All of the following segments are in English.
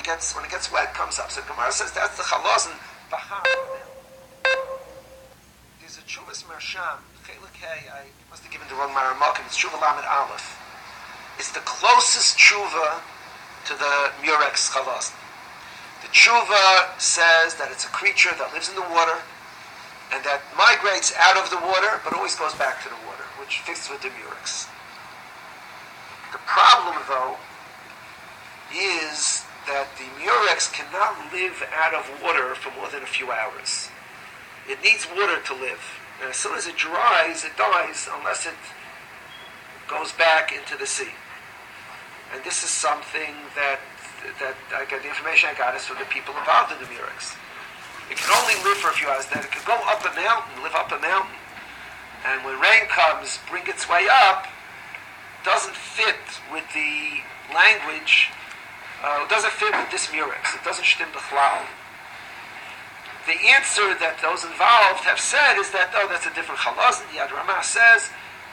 gets wet, comes up. So Gemara says that's the chalazon. There's a Chuvas Marsham, Techelet K. I must have given the wrong Maramakim. It's Tshuva Lamed Aleph. It's the closest tshuva to the murex chalazon. The tshuva says that it's a creature that lives in the water and that migrates out of the water, but always goes back to the water, which fits with the murex. The problem, though, is that the murex cannot live out of water for more than a few hours. It needs water to live. And as soon as it dries, it dies unless it goes back into the sea. And this is something that I got, the information I got is from the people involved in the murex. It can only live for a few hours. Then it could go up a mountain, live up a mountain. And when rain comes, bring its way up, doesn't fit with the language, it doesn't fit with this murex. It doesn't shtim b'chlal. The answer that those involved have said is that, oh, that's a different chalazon. Yad Ramah says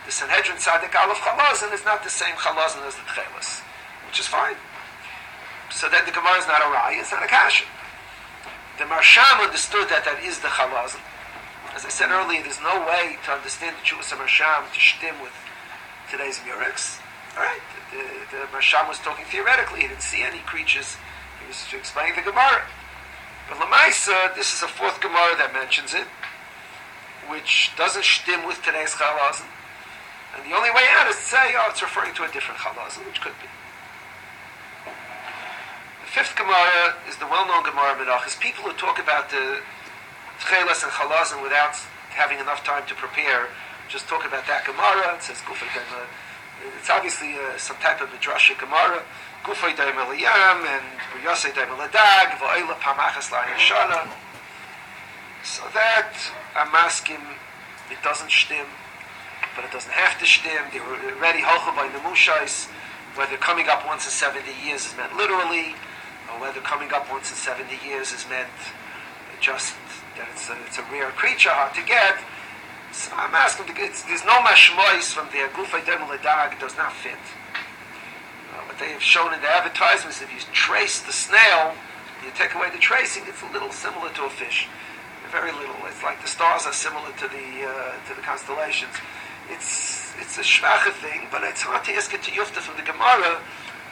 the Sanhedrin Tzadik Aleph chalazon is not the same chalazon as the techelet, which is fine. So then the Gemara is not a raya, it's not a kasha. The Marsham understood that is the chalazon. As I said earlier, there's no way to understand the Chuvas Marsham to shtim with today's murex. All right, the Marsham was talking theoretically. He didn't see any creatures. He was explaining the Gemara. But Lamaisa, this is a fourth Gemara that mentions it, which doesn't shtim with today's chalazon. And the only way out is to say, oh, it's referring to a different chalazon, which could be. The fifth Gemara is the well-known Gemara Menachos. People who talk about the techelet and chalazon without having enough time to prepare, just talk about that Gemara. It says, it's obviously some type of midrashic Gemara. Gufay daim eliyam and Yosei daim eladag v'oila pamachas la'ayin shana. So that I'm asking, it doesn't shtim, but it doesn't have to shtim. They were already hocha by nemushais. Whether coming up once in 70 years is meant literally, or whether coming up once in 70 years is meant just that it's a rare creature, hard to get. So I'm asking, there's no mashmois from the Gufay daim eladag. It does not fit. What they have shown in the advertisements, if you trace the snail, you take away the tracing, it's a little similar to a fish. Very little. It's like the stars are similar to the constellations. It's a shvacha thing, but it's hard to ask it to yufta from the Gemara,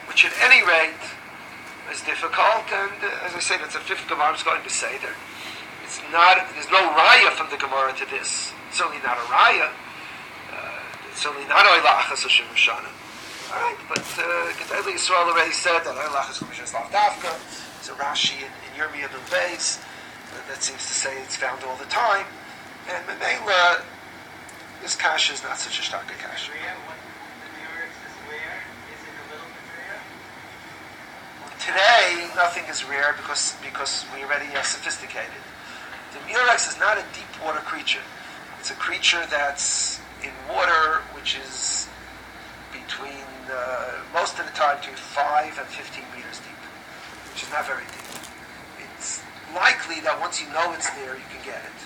which at any rate is difficult. And as I said, it's a fifth Gemara. I'm going to say there. It's not. There's no raya from the Gemara to this. It's certainly not a raya. It's certainly not oilachas or shemashana. All right, but yisroel already said that oilachas commissions lavdafka. It's a Rashi in Yirmiyah and Beis that seems to say it's found all the time. And Menela, this kasha is not such a shtaka kasha. Today, nothing is rare because we already are sophisticated. The murex is not a deep water creature. It's a creature that's in water which is between, most of the time, between 5 and 15 meters deep, which is not very deep. It's likely that once you know it's there, you can get it.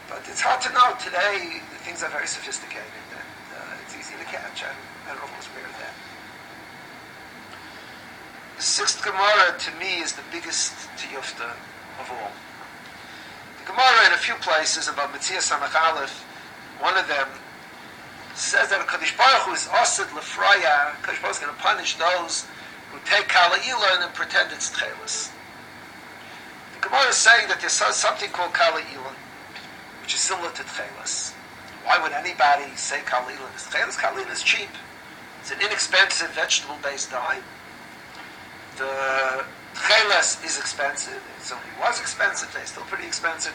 But it's hard to know. Today, things are very sophisticated, and it's easy to catch. I don't know if it was rare then. The sixth Gemara, to me, is the biggest tiyufta of all. The Gemara, in a few places, about Metzias Samach Aleph, one of them says that Kadosh Baruch Hu is osed lefraya. Kadosh Baruch Hu is going to punish those who take kala ilan and pretend it's techelet. The Gemara is saying that there's something called kala ilan, which is similar to techelet. Why would anybody say kala ilan is techelet? Kala ilan is cheap. It's an inexpensive vegetable-based dye. The techelet is expensive. It certainly was expensive. They're still pretty expensive.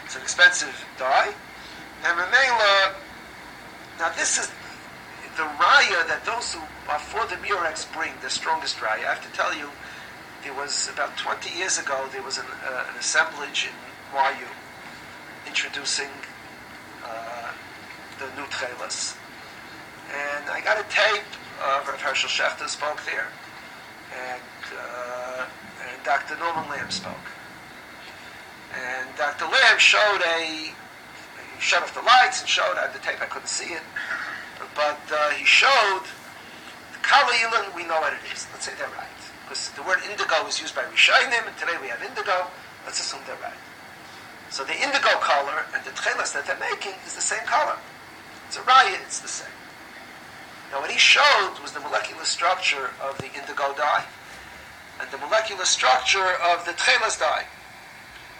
It's an expensive dye. And Memela, now this is the raya that those who are for the murex bring, the strongest raya. I have to tell you, there was about 20 years ago, there was an assemblage in YU introducing the new techelet. And I got a tape of Rav Hershel Schechter spoke there, and Dr. Norman Lamb spoke. And Dr. Lamb showed he shut off the lights and showed, I had the tape, I couldn't see it, but he showed the Kala Ilan, we know what it is. Let's say they're right. Because the word indigo was used by Rishonim, and today we have indigo. Let's assume they're right. So the indigo color and the techelet that they're making is the same color. It's a raya, it's the same. Now what he showed was the molecular structure of the indigo dye and the molecular structure of the techelet dye.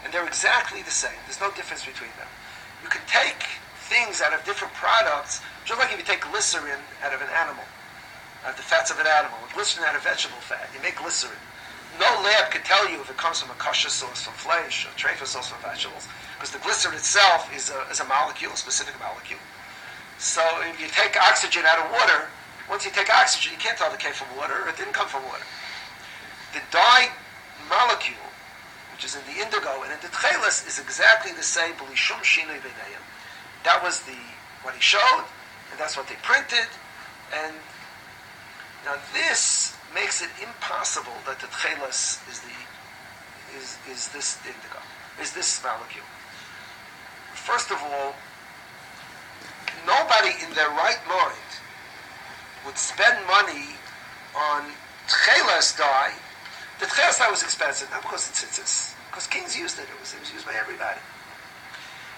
And they're exactly the same. There's no difference between them. You can take things out of different products, just like if you take glycerin out of an animal, out of the fats of an animal, or glycerin out of vegetable fat. You make glycerin. No lab could tell you if it comes from a kosher source from flesh or trefa source from vegetables, because the glycerin itself is a molecule, a specific molecule. So if you take oxygen out of water, once you take oxygen, you can't tell if it came from water or it didn't come from water. The dye molecule, which is in the indigo and in the techelet, is exactly the same. That was what he showed, and that's what they printed. And now this makes it impossible that the techelet is this indigo, is this molecule. First of all, nobody in their right mind would spend money on techelet dye. The techelet dye was expensive, not because it's tzitzis, because kings used it. It was used by everybody.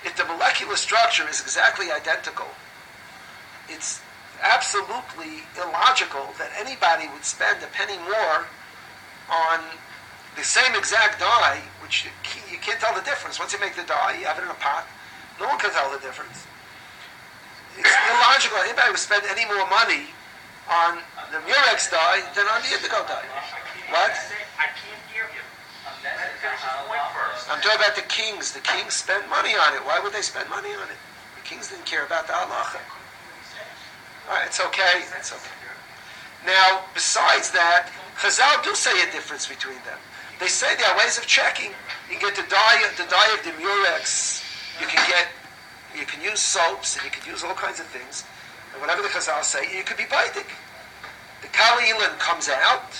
If the molecular structure is exactly identical, it's absolutely illogical that anybody would spend a penny more on the same exact dye, which you can't tell the difference. Once you make the dye, you have it in a pot. No one can tell the difference. It's illogical. Anybody would spend any more money on the murex dye than on the indigo dye. What? I can't hear you. Finish his point first. I'm talking about the kings. The kings spent money on it. Why would they spend money on it? The kings didn't care about the halacha. All right, it's okay. It's okay. Now, besides that, Chazal do say a difference between them. They say there are ways of checking. You can get the dye of the murex. You can use soaps, and you can use all kinds of things. And whatever the Chazal say, you could be baidik. The kalilan comes out,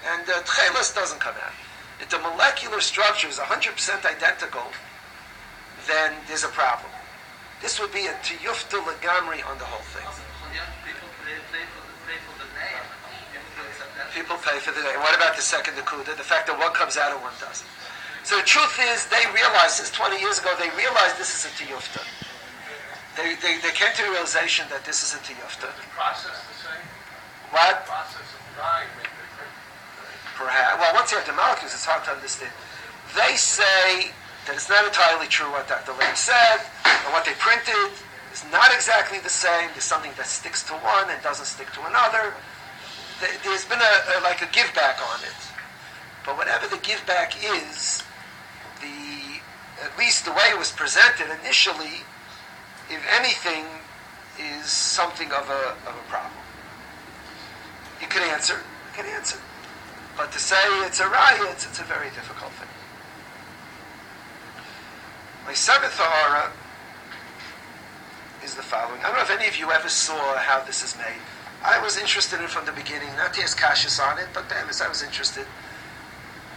and the techelet doesn't come out. If the molecular structure is 100% identical, then there's a problem. This would be a tiyufta legamri on the whole thing. People pay for the name. What about the second nakuda? The fact that one comes out and one doesn't. So the truth is, they realized, since 20 years ago, they realized this is a tiyufta. They came to the realization that this is a tiyufta. The process the same? What? The process of drying makes it Perhaps. Well, once you have the molecules, it's hard to understand. They say that it's not entirely true what Dr. Lane said, and what they printed is not exactly the same. There's something that sticks to one and doesn't stick to another. There's been a give back on it. But whatever the give back is, at least the way it was presented initially, if anything, is something of a problem. You can answer. But to say it's a raya, it's a very difficult thing. My seventh tahara is the following. I don't know if any of you ever saw how this is made. I was interested in it from the beginning, not to ask kashas on it, but I was interested.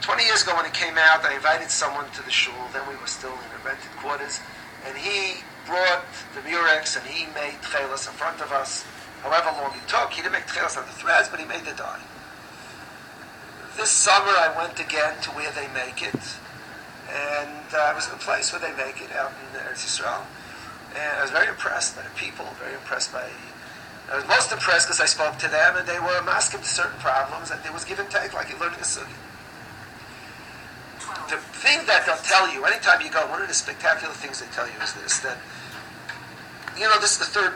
20 years ago when it came out, I invited someone to the shul, then we were still in the rented quarters, and he brought the murex and he made techelet in front of us, however long it took. He didn't make techelet on the threads, but he made the dye. This summer I went again to where they make it, and I was in a place where they make it out in Israel, and I was very impressed by the people, I was most impressed because I spoke to them and they were masking to certain problems and there was give and take like you're learning a sugi. The thing that they'll tell you, anytime you go, one of the spectacular things they tell you is this, that, this is the third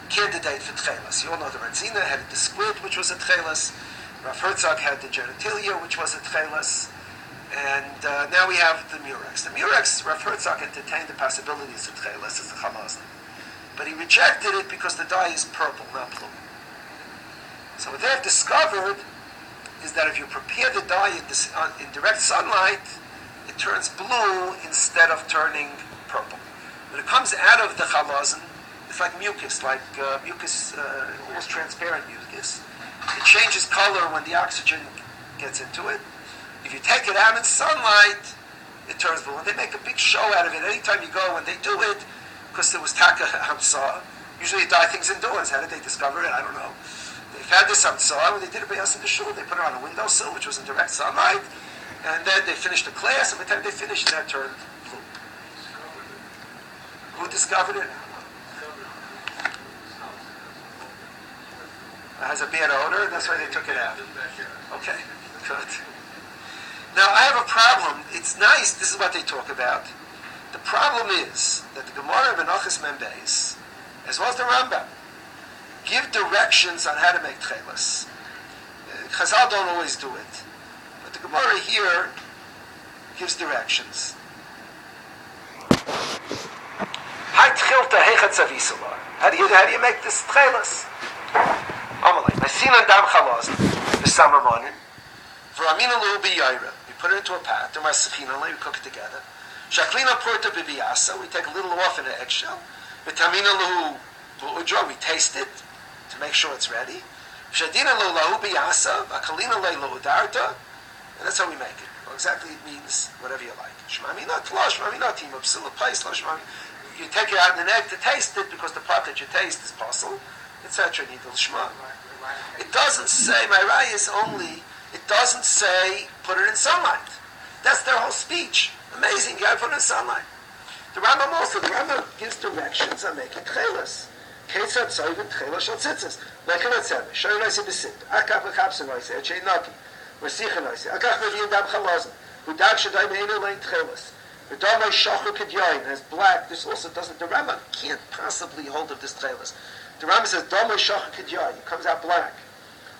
candidate for techelet. You all know the Radzina had the squid, which was a techelet. Rav Herzog had the genitalia, which was a techelet. And now we have the murex. The murex, Rav Herzog entertained the possibilities of techelet as a chalazim. But he rejected it because the dye is purple, not blue. So what they have discovered is that if you prepare the dye in direct sunlight, it turns blue instead of turning purple. When it comes out of the chalazim, it's like mucus, almost transparent mucus. It changes color when the oxygen gets into it. If you take it out in sunlight, it turns blue. And they make a big show out of it. Anytime you go, when they do it, because there was taka hamsa, usually you dye things indoors. How did they discover it? I don't know. We've had this on Tzah, when they did it by us in the shul, they put it on a windowsill, which was in direct sunlight, and then they finished the class, and by the time they finished, that turned blue. Who discovered it? It has a bad odor, and that's why they took it out. Okay, good. Now, I have a problem. It's nice, this is what they talk about. The problem is that the Gemara of Menachos Membeis, as well as the Rambam, give directions on how to make techelet. Chazal don't always do it. But the Gemara here gives directions. How do you make this techelet? Amalei. Masinan dam chalaz b'samamonin. V'ramina lu b'yayra. We put it into a pot. We cook it together. Shaklina porta b'biyasa. We take a little off in an eggshell. V'tamina lu b'udra. We taste it to make sure it's ready. Shadina lu lahu b'yasa. V'akalina le lu udarta. And that's how we make it. Well, exactly it means whatever you like. Shmamina tla, shmamina tima, psila pais, la shmamina. You take it out in an egg to taste it because the part that you taste is possible, etc. It doesn't say, my raya is only, it doesn't say put it in sunlight. That's their whole speech. Amazing, you gotta put it in sunlight. The Rambam also, the Rambam gives directions on making techelet. Ketzat soivin techelet shal tzitzis. Like an atzem, shoy noisi besit, akach v'chapsen noisi, etchei naki, v'sicha noisi, akach v'viyim dam chalazim, v'dag shadai me'enu lein techelet. The Damai Shachu Kedyain has black. This also doesn't. The Rambam can't possibly hold of this techelet. The Rambam says Damai Shachu Kedyain. It comes out black.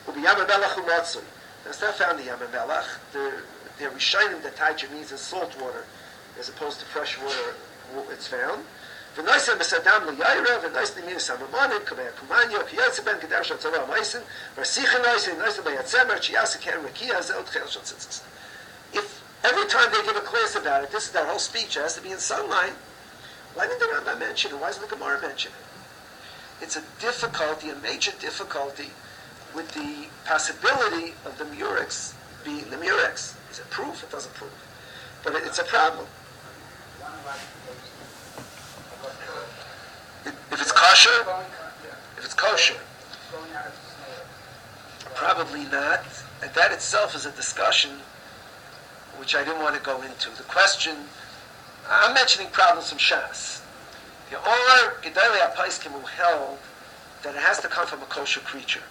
Will be Yamamelach Umatzui. That's not found in Yamamelach. The Rishonim that Taija means in salt water, as opposed to fresh water. It's found. V'noisem b'sadam l'yayra. V'noisem l'min samamonim. Kamei kumanyo. Kiyotze ben kedash atzara ma'isen. V'asicha noisem. Noisem b'yatzemer. Chiyasa ken rekia. Zeh techelet shal tzitzis. If every time they give a class about it, this is their whole speech, it has to be in sunlight. Why didn't the Rambam mention it? Why doesn't the Gemara mention it? It's a difficulty, a major difficulty, with the possibility of the murex being the murex. Is it proof? It doesn't prove. But it's a problem. If it's kosher, probably not. And that itself is a discussion which I didn't want to go into. The question, I'm mentioning problems from Shas. The Or Gedolei HaPoskim who held that it has to come from a kosher creature.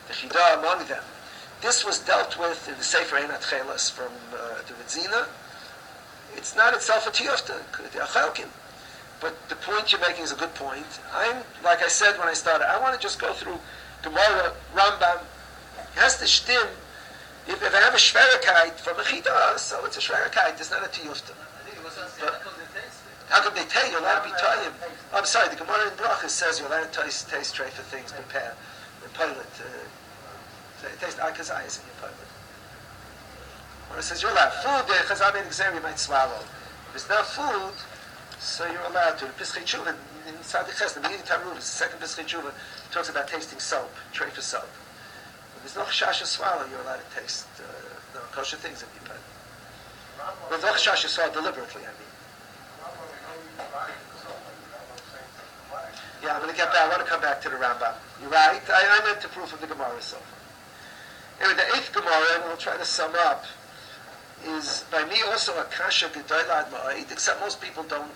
The Chidah among them. This was dealt with in the Sefer Ein HaTcheles from the Redzina. It's not itself a tiyufta, the Achelkim. But the point you're making is a good point. Like I said when I started, I want to just go through Gemara, Rambam. It has to shtim. If I have a shverikite from a chidah, so it's a shverikite. It's not a tiyufta. How come they tell you? You're allowed to be tayim. I'm sorry. The Gemara in Brachas says you're allowed to taste tray for things, prepare, and pilot. Taste akazayas in your pilot. Gemara says you're allowed food. Chazal made exam you might swallow. If it's not food, so you're allowed to. Pischei tshuva in Sadi Ches, the beginning Tarut, the second Pischei tshuva talks about tasting soap, tray for soap. There's no chashash swallow, you're allowed to taste no kosher things in your pen. Well, no chashash swallow deliberately, I mean. Yeah, I'm going to get back. I want to come back to the Rambam. You're right. I meant to prove from the Gemara so far. Anyway, the eighth Gemara, and we'll try to sum up, is by me also a kasha gedolah ma'id, except most people don't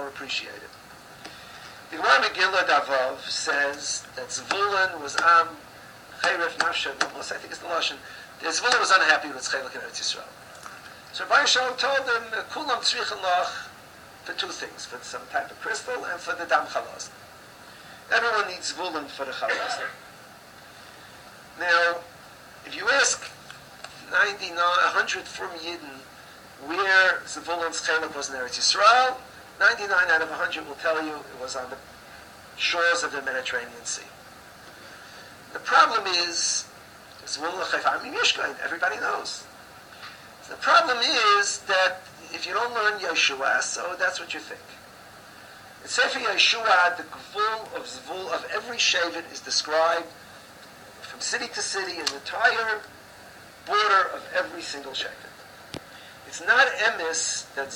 appreciate it. The Gemara Megillah Davov says that Zvulun was Chayref Nafsha, I think it's the Lashon. The Zvulun was unhappy with Tchelet in Eretz Yisrael. So Rabbi Shalom told him, Kulam tzrichen lach, for two things, for some type of crystal and for the dam chalaz. Everyone needs Zvulun for the chalaz. Now, if you ask 100 from Yidden where Zvulun's Tchelet was in Eretz Yisrael, 99 out of 100 will tell you it was on the shores of the Mediterranean Sea. The problem is, everybody knows. The problem is that if you don't learn Yeshua, so that's what you think. In Sefer Yeshua, the gvul of Zvul of every Shevet is described from city to city, an entire border of every single Shevet. It's not emes that